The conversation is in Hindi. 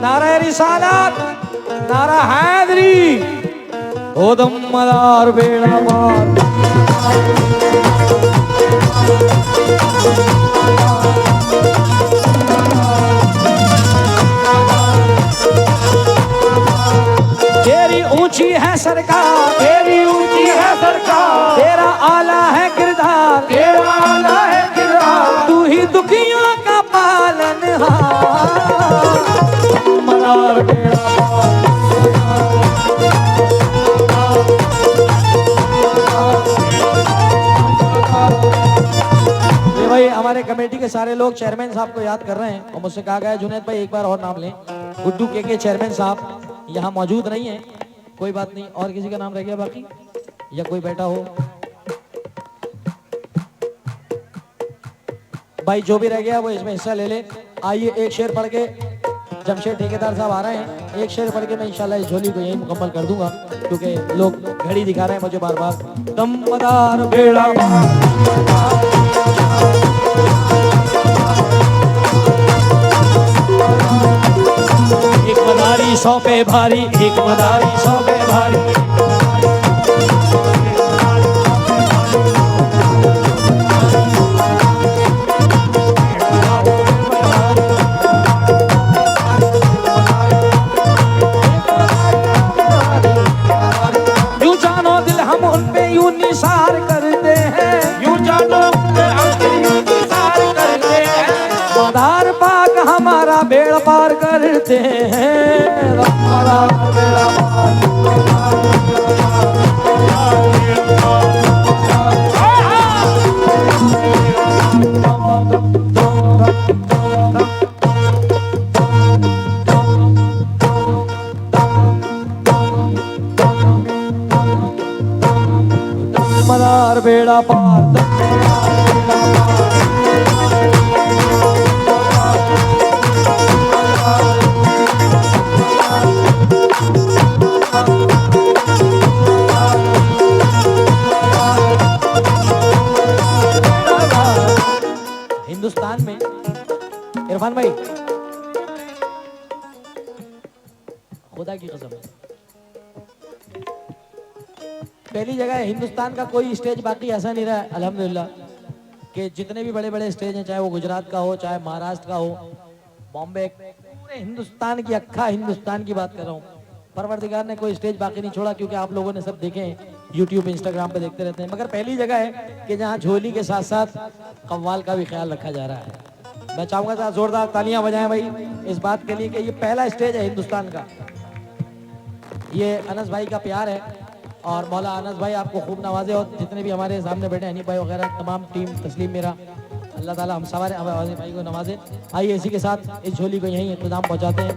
नारा रिसालत, नारा हैदरी, ओ दमदार बेड़ा पार। तेरी ऊंची है सरकार, तेरी ऊंची है सरकार, तेरा आला है किरदार, तेरा आला है किरदार, तू ही दुखियों का पालनहार। मदार बेड़ा पार। ये भाई हमारे कमेटी के सारे लोग चेयरमैन साहब को याद कर रहे हैं और मुझसे कहा गया है जुनैद भाई एक बार और नाम लें। गुड्डू के चेयरमैन साहब यहाँ मौजूद नहीं है, कोई बात नहीं। और किसी का नाम रह गया बाकी या कोई बैठा हो भाई, जो भी रह गया वो इसमें हिस्सा ले ले। आइए एक शेर पढ़ के जमशेद ठेकेदार साहब आ रहे हैं, एक शेर पढ़ के मैं इंशाल्लाह इस झोली को यही मुकम्मल कर दूंगा, क्योंकि लोग घड़ी दिखा रहे हैं मुझे बार बार। दमदार बेड़ा एक मदारी 100 पे भारी, एक मदारी 100 पे भारी। यूं जानो दिल हम उन पे यूं निसार करते हैं, यूं जानो हम यूं निसार करते हैं, मदार पाक हमारा बेड़ा पार करते हैं। मदार बेड़ा पार। मदार बेड़ा पार। हिंदुस्तान में इरफान भाई खुदा की कसम पहली जगह है, हिंदुस्तान का कोई स्टेज बाकी ऐसा नहीं रहा है अल्हम्दुलिल्लाह कि जितने भी बड़े बड़े स्टेज हैं, चाहे वो गुजरात का हो, चाहे महाराष्ट्र का हो, बॉम्बे, पूरे हिंदुस्तान की, अक्खा हिंदुस्तान की बात कर रहा हूँ। परवरदिगार ने कोई स्टेज बाकी नहीं छोड़ा, क्योंकि आप लोगों ने सब देखे हैं, यूट्यूब इंस्टाग्राम पे देखते रहते हैं। मगर पहली जगह है कि जहाँ झोली के साथ साथ कव्वाल का भी ख्याल रखा जा रहा है। मैं चाहूंगा साथ जोरदार तालियां बजाएं भाई इस बात के लिए कि ये पहला स्टेज है हिंदुस्तान का। ये अनस भाई का प्यार है और मौला अनस भाई आपको खूब नवाजे, और जितने भी हमारे सामने बैठे हनीफ भाई वगैरह तमाम टीम, तस्लीम मेरा, अल्लाह ताला हम सारे आवाज़ भाई को नवाजे। आइए इसी के साथ इस झोली को यहीं इख्तिताम पहुंचाते हैं।